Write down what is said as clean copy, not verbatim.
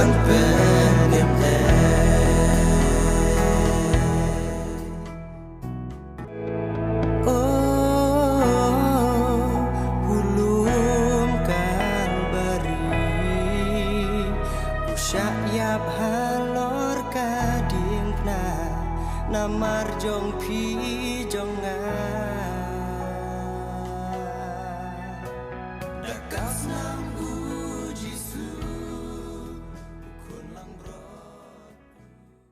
มันเป็นเน็บแนโอ้hulum kalbari usyak yab halor kadingna namar jong pi